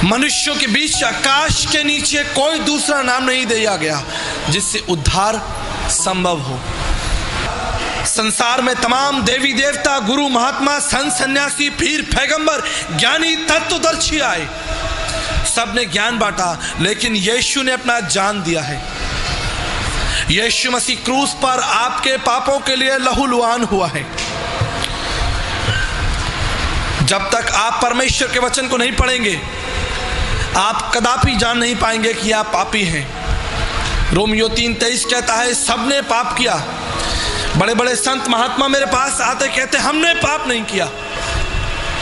मनुष्यों के बीच आकाश के नीचे कोई दूसरा नाम नहीं दिया गया जिससे उद्धार संभव हो। संसार में तमाम देवी देवता, गुरु, महात्मा, संत, सन्यासी, पीर, पैगंबर, ज्ञानी, तत्वदर्शी आए, सबने ज्ञान बांटा, लेकिन यीशु ने अपना जान दिया है। यीशु मसीह क्रूस पर आपके पापों के लिए लहूलुहान हुआ है। जब तक आप परमेश्वर के वचन को नहीं पढ़ेंगे, आप कदापि जान नहीं पाएंगे कि आप पापी हैं। रोमियो 3:23 कहता है, सबने पाप किया। बड़े बड़े संत महात्मा मेरे पास आते कहते हमने पाप नहीं किया।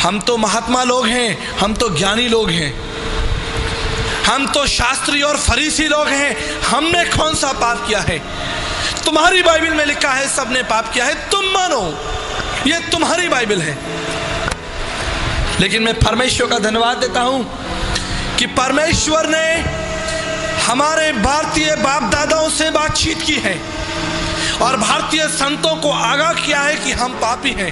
हम तो महात्मा लोग हैं, हम तो ज्ञानी लोग हैं, हम तो शास्त्री और फरीसी लोग हैं, हमने कौन सा पाप किया है? तुम्हारी बाइबल में लिखा है सबने पाप किया है, तुम मानो, ये तुम्हारी बाइबल है। लेकिन मैं परमेश्वर का धन्यवाद देता हूं कि परमेश्वर ने हमारे भारतीय बाप दादाओं से बातचीत की है और भारतीय संतों को आगाह किया है कि हम पापी हैं।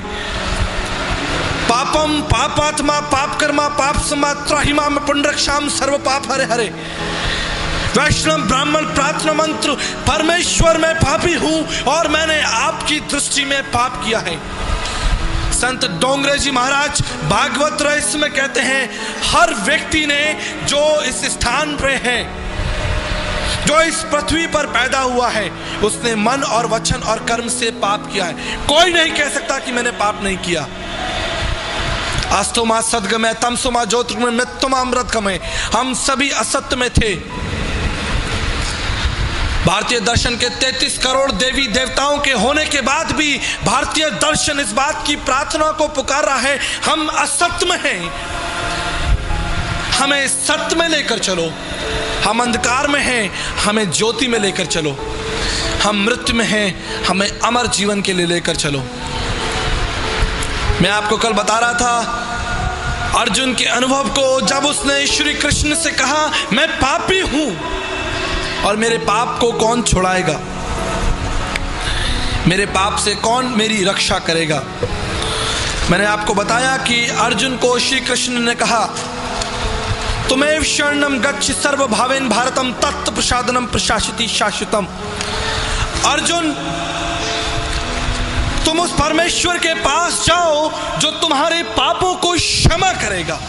पापम पापात्मा पाप कर्मा पाप समात्राहिमा में पुंडरक्षाम सर्व पाप हरे हरे। वैष्णव ब्राह्मण प्रार्थना मंत्र, परमेश्वर मैं पापी हूं और मैंने आपकी दृष्टि में पाप किया है। संत डोंगरे जी महाराज भागवत रहस्य में कहते हैं, हर व्यक्ति ने जो इस स्थान पे है, जो इस पृथ्वी पर पैदा हुआ है, उसने मन और वचन और कर्म से पाप किया है। कोई नहीं कह सकता कि मैंने पाप नहीं किया। अस्तोमा सद्गमय तमसोमा ज्योतिर्गमय मृत्युमा अमृतगमय, हम सभी असत्य में थे। भारतीय दर्शन के 33 करोड़ देवी देवताओं के होने के बाद भी भारतीय दर्शन इस बात की प्रार्थना को पुकार रहा है, हम असत्य में हैं, हमें सत्य में लेकर चलो। हम अंधकार में हैं, हमें ज्योति में लेकर चलो। हम मृत्यु में हैं, हमें अमर जीवन के लिए लेकर चलो। मैं आपको कल बता रहा था अर्जुन के अनुभव को, जब उसने श्री कृष्ण से कहा मैं पापी हूं और मेरे पाप को कौन छुड़ाएगा, मेरे पाप से कौन मेरी रक्षा करेगा। मैंने आपको बताया कि अर्जुन को श्री कृष्ण ने कहा तुम्हें शरणम गच्छ सर्व भावेन भारतम तत्व प्रसादनम प्रशासिति शाश्वतम। अर्जुन, तुम उस परमेश्वर के पास जाओ जो तुम्हारे पापों को क्षमा करेगा।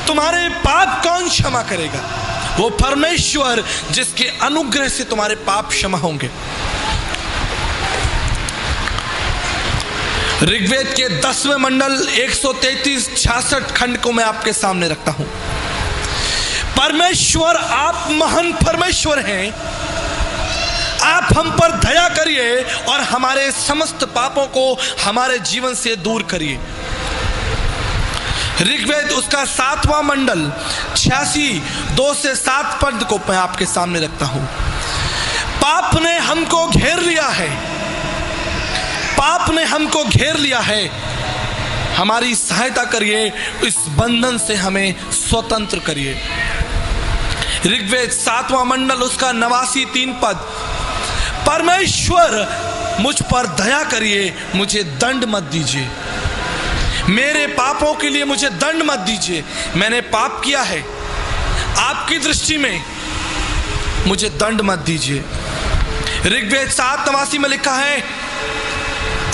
तुम्हारे पाप कौन क्षमा करेगा? वो परमेश्वर जिसके अनुग्रह से तुम्हारे पाप क्षमा होंगे। ऋग्वेद के 10वें मंडल 133-66 खंड को मैं आपके सामने रखता हूं। परमेश्वर, आप महान परमेश्वर हैं, आप हम पर दया करिए और हमारे समस्त पापों को हमारे जीवन से दूर करिए। ऋग्वेद उसका 7वां मंडल 86 2 से 7 पद को मैं आपके सामने रखता हूं। पाप ने हमको घेर लिया है, पाप ने हमको घेर लिया है, हमारी सहायता करिए, इस बंधन से हमें स्वतंत्र करिए। ऋग्वेद 7वां मंडल उसका 89-3 पद, परमेश्वर मुझ पर दया करिए, मुझे दंड मत दीजिए, मेरे पापों के लिए मुझे दंड मत दीजिए। मैंने पाप किया है, आपकी दृष्टि में मुझे दंड मत दीजिए। ऋग्वेद 7:89 में लिखा है,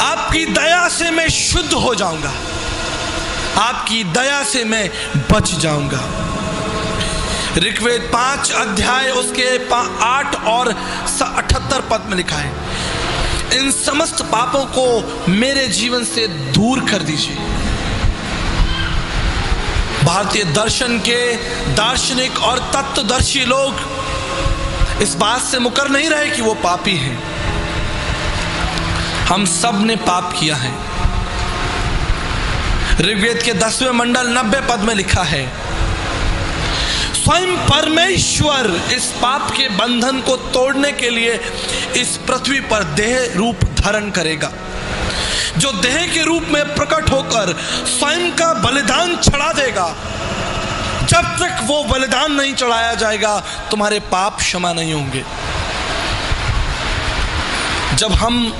आपकी दया से मैं शुद्ध हो जाऊंगा, आपकी दया से मैं बच जाऊंगा। ऋग्वेद 5 अध्याय उसके 8 और 78 पद में लिखा है, इन समस्त पापों को मेरे जीवन से दूर कर दीजिए। भारतीय दर्शन के दार्शनिक और तत्वदर्शी लोग इस बात से मुकर नहीं रहे कि वो पापी हैं। हम सब ने पाप किया है। ऋग्वेद के 10वें मंडल 90 पद में लिखा है, स्वयं परमेश्वर इस पाप के बंधन को तोड़ने के लिए इस पृथ्वी पर देह रूप धारण करेगा, जो देह के रूप में प्रकट होकर स्वयं का बलिदान चढ़ा देगा। जब तक वो बलिदान नहीं चढ़ाया जाएगा, तुम्हारे पाप क्षमा नहीं होंगे। जब हम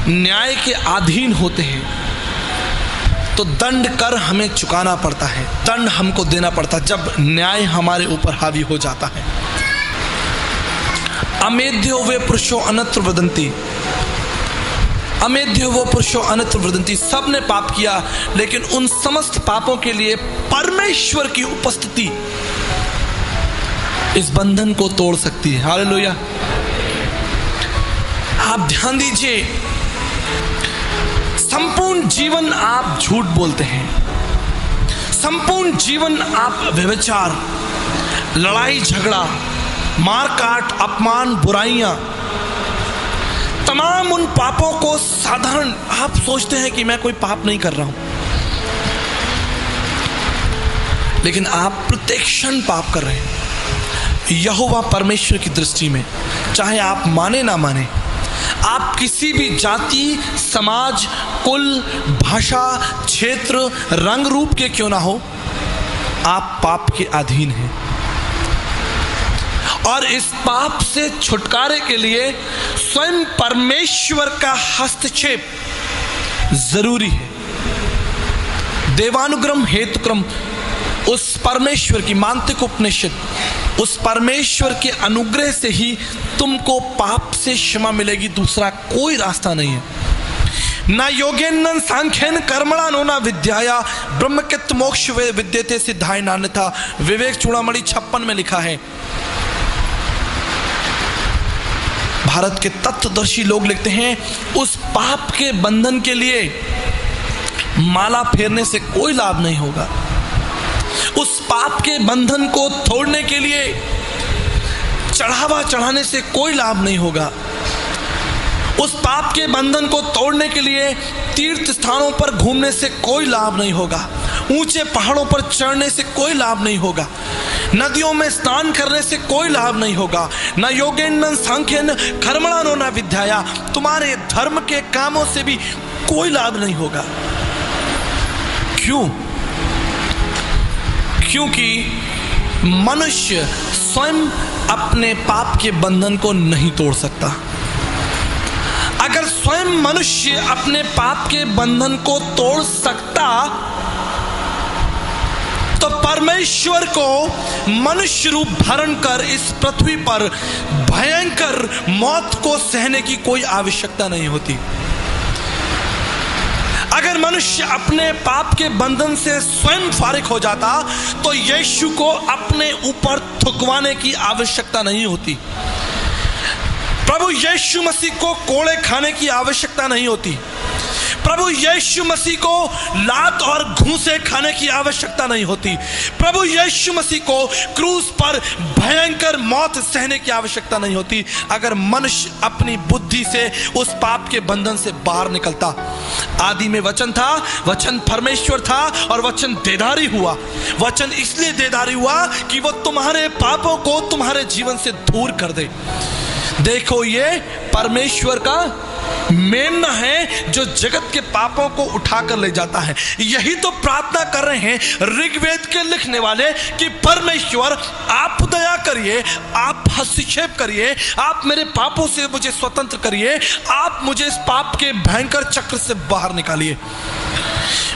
न्याय के अधीन होते हैं, तो दंड कर हमें चुकाना पड़ता है, दंड हमको देना पड़ता है जब न्याय हमारे ऊपर हावी हो जाता है। अमेध्यो वे पुरुषो अनत्र वदंती, अमेध्यो वो पुरुषो अनत्र वदंती। सब ने पाप किया, लेकिन उन समस्त पापों के लिए परमेश्वर की उपस्थिति इस बंधन को तोड़ सकती है। हालेलुया। आप ध्यान दीजिए, संपूर्ण जीवन आप झूठ बोलते हैं, संपूर्ण जीवन आप व्यभिचार, लड़ाई झगड़ा, मारकाट, अपमान, बुराइयां, तमाम उन पापों को साधारण आप सोचते हैं कि मैं कोई पाप नहीं कर रहा हूं, लेकिन आप प्रत्येक क्षण पाप कर रहे हैं। यहोवा परमेश्वर की दृष्टि में, चाहे आप माने ना माने, आप किसी भी जाति, समाज, कुल, भाषा, क्षेत्र, रंग रूप के क्यों ना हो, आप पाप के अधीन हैं। और इस पाप से छुटकारे के लिए स्वयं परमेश्वर का हस्तक्षेप जरूरी है। देवानुग्रह हेतुक्रम उस परमेश्वर की, मांत्रिक उपनिषद, उस परमेश्वर के अनुग्रह से ही तुमको पाप से क्षमा मिलेगी, दूसरा कोई रास्ता नहीं है। ना योगेन सांख्यन कर्मणा नो ना विद्याया ब्रह्मकित मोक्ष विद्यते सिद्धाय नान्यथा। विवेक चूड़ामणि 56 में लिखा है। भारत के तत्वदर्शी लोग लिखते हैं, उस पाप के बंधन के लिए माला फेरने से कोई लाभ नहीं होगा, उस पाप के बंधन को तोड़ने के लिए चढ़ावा चढ़ाने से कोई लाभ नहीं होगा, उस पाप के बंधन को तोड़ने के लिए तीर्थ स्थानों पर घूमने से कोई लाभ नहीं होगा, ऊंचे पहाड़ों पर चढ़ने से कोई लाभ नहीं होगा, नदियों में स्नान करने से कोई लाभ नहीं होगा, न योगेन न सांख्यन कर्मणा न विद्याया, तुम्हारे धर्म के कामों से भी कोई लाभ नहीं होगा। क्यों? क्योंकि मनुष्य स्वयं अपने पाप के बंधन को नहीं तोड़ सकता। अगर स्वयं मनुष्य अपने पाप के बंधन को तोड़ सकता तो परमेश्वर को मनुष्य रूप धारण कर इस पृथ्वी पर भयंकर मौत को सहने की कोई आवश्यकता नहीं होती। अगर मनुष्य अपने पाप के बंधन से स्वयं फारिग हो जाता तो यीशु को अपने ऊपर थुकवाने की आवश्यकता नहीं होती, प्रभु यीशु मसीह को कोड़े खाने की आवश्यकता नहीं होती, प्रभु यीशु मसीह को लात और घूंसे खाने की आवश्यकता नहीं होती, प्रभु यीशु मसीह को क्रूस पर भयंकर मौत सहने की आवश्यकता नहीं होती। अगर मनुष्य अपनी बुद्धि से उस पाप के बंधन से बाहर निकलता। आदि में वचन था, वचन परमेश्वर था और वचन देदारी हुआ। वचन इसलिए देदारी हुआ कि वो तुम्हारे पापों को तुम्हारे जीवन से दूर कर दे। देखो, ये परमेश्वर का मेमना है जो जगत के पापों को उठाकर ले जाता है। यही तो प्रार्थना कर रहे हैं ऋग्वेद के लिखने वाले कि परमेश्वर आप दया करिए, आप हस्तक्षेप करिए, आप मेरे पापों से मुझे स्वतंत्र करिए, आप मुझे इस पाप के भयंकर चक्र से बाहर निकालिए।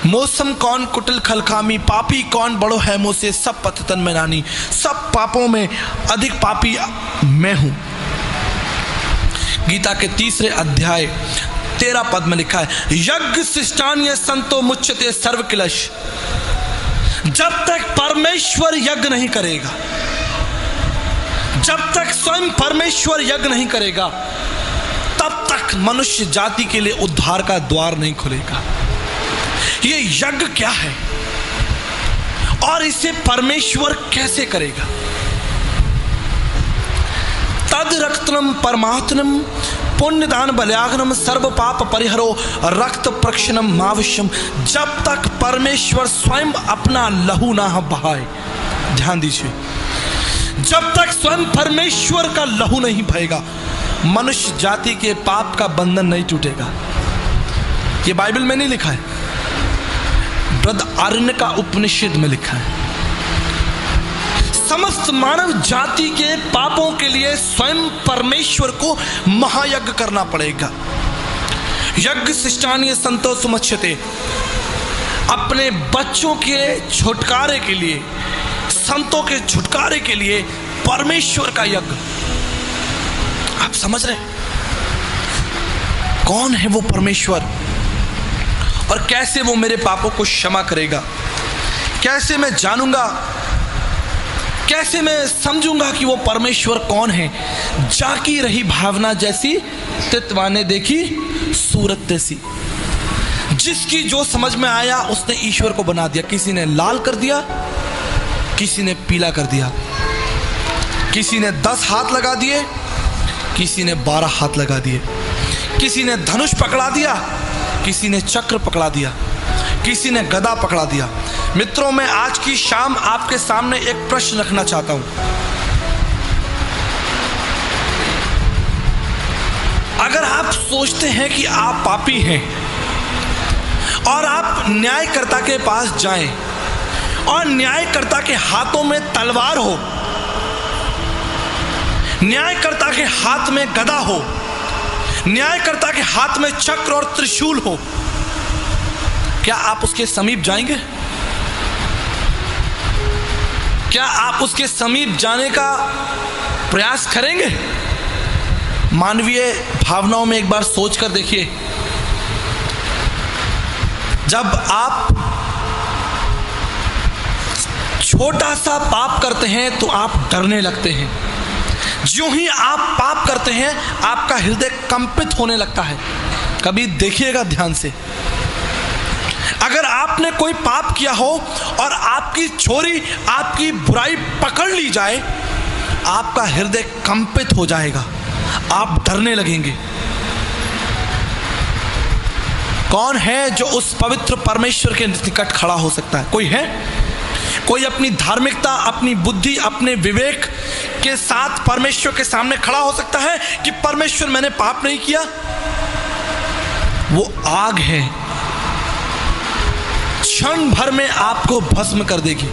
मौसम कौन कुटिल खलखामी, पापी कौन बड़ो है मुझसे, सब पततन में नानी, सब पापों में अधिक पापी मैं हूं। गीता के 3 अध्याय 13 पद में लिखा है, यज्ञ शिष्टान्य संतो मुच्यते सर्व किलश। जब तक परमेश्वर यज्ञ नहीं करेगा, जब तक स्वयं परमेश्वर यज्ञ नहीं करेगा, तब तक मनुष्य जाति के लिए उद्धार का द्वार नहीं खुलेगा। ये यज्ञ क्या है और इसे परमेश्वर कैसे करेगा? तद रक्तनम परमात्मनम पुण्यदान बल्याग्नम सर्व पाप परिहरो रक्त प्रक्षणम मावश्यम। जब तक परमेश्वर स्वयं अपना लहू ना बहाए, ध्यान दीजिए, जब तक स्वयं परमेश्वर का लहू नहीं बहेगा, मनुष्य जाति के पाप का बंधन नहीं टूटेगा। ये बाइबल में नहीं लिखा है, बृहदारण्यक का उपनिषद में लिखा है। समस्त मानव जाति के पापों के लिए स्वयं परमेश्वर को महायज्ञ करना पड़ेगा। यज्ञ शिष्टान्य संतो सुमच्यते। अब अपने बच्चों के छुटकारे के लिए, संतों के छुटकारे के लिए परमेश्वर का यज्ञ। आप समझ रहे हैं कौन है वो परमेश्वर और कैसे वो मेरे पापों को क्षमा करेगा? कैसे मैं जानूंगा, कैसे मैं समझूंगा कि वो परमेश्वर कौन है? जाकी रही भावना जैसी, तितवाने देखी सूरत जैसी। जिसकी जो समझ में आया उसने ईश्वर को बना दिया। किसी ने लाल कर दिया, किसी ने पीला कर दिया, किसी ने 10 हाथ लगा दिए, किसी ने 12 हाथ लगा दिए, किसी ने धनुष पकड़ा दिया, किसी ने चक्र पकड़ा दिया, किसी ने गदा पकड़ा दिया। मित्रों, मैं आज की शाम आपके सामने एक प्रश्न रखना चाहता हूं। अगर आप सोचते हैं कि आप पापी हैं और आप न्यायकर्ता के पास जाएं और न्यायकर्ता के हाथों में तलवार हो, न्यायकर्ता के हाथ में गदा हो, न्यायकर्ता के हाथ में चक्र और त्रिशूल हो, क्या आप उसके समीप जाएंगे? क्या आप उसके समीप जाने का प्रयास करेंगे? मानवीय भावनाओं में एक बार सोच कर देखिए। जब आप छोटा सा पाप करते हैं तो आप डरने लगते हैं। ज्यों ही आप पाप करते हैं आपका हृदय कंपित होने लगता है। कभी देखिएगा ध्यान से, अगर आपने कोई पाप किया हो और आपकी छोरी, आपकी बुराई पकड़ ली जाए, आपका हृदय कंपित हो जाएगा, आप डरने लगेंगे। कौन है जो उस पवित्र परमेश्वर के निकट खड़ा हो सकता है? कोई है? कोई अपनी धार्मिकता, अपनी बुद्धि, अपने विवेक के साथ परमेश्वर के सामने खड़ा हो सकता है कि परमेश्वर मैंने पाप नहीं किया? वो आग है, क्षण भर में आपको भस्म कर देगी।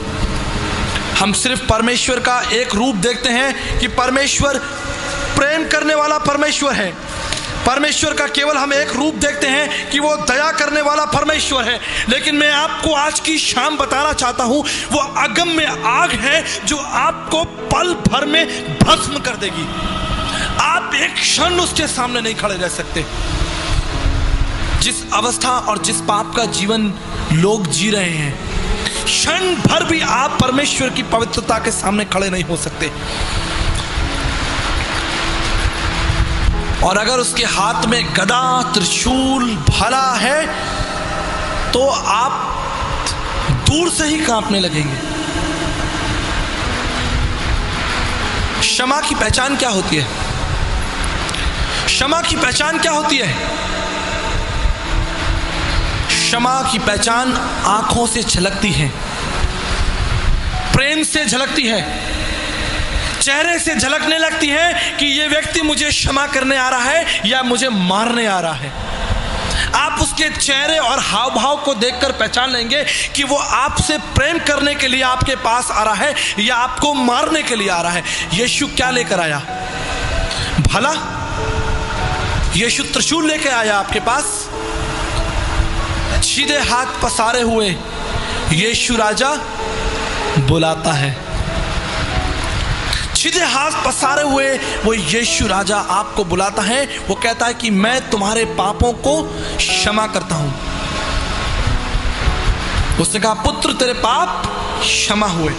हम सिर्फ परमेश्वर का एक रूप देखते हैं कि परमेश्वर प्रेम करने वाला परमेश्वर है। परमेश्वर का केवल हम एक रूप देखते हैं कि वो दया करने वाला परमेश्वर है। लेकिन मैं आपको आज की शाम बताना चाहता हूं, वो अगम्य आग है जो आपको पल भर में भस्म कर देगी। आप एक क्षण उसके सामने नहीं खड़े रह सकते। जिस अवस्था और जिस पाप का जीवन लोग जी रहे हैं, क्षण भर भी आप परमेश्वर की पवित्रता के सामने खड़े नहीं हो सकते। और अगर उसके हाथ में गदा, त्रिशूल, भाला है तो आप दूर से ही कांपने लगेंगे। क्षमा की पहचान क्या होती है? क्षमा की पहचान क्या होती है? क्षमा की पहचान आंखों से झलकती है, प्रेम से झलकती है, चेहरे से झलकने लगती है कि ये व्यक्ति मुझे क्षमा करने आ रहा है या मुझे मारने आ रहा है। आप उसके चेहरे और हाव भाव को देखकर पहचान लेंगे कि वो आपसे प्रेम करने के लिए आपके पास आ रहा है या आपको मारने के लिए आ रहा है। यीशु क्या लेकर आया? भला यीशु त्रिशूल लेकर आया आपके पास? सीधे हाथ पसारे हुए यीशु राजा बुलाता है। सीधे हाथ पसारे हुए वो यीशु राजा आपको बुलाता है। वो कहता है कि मैं तुम्हारे पापों को क्षमा करता हूं। उसने कहा, पुत्र तेरे पाप क्षमा हुए।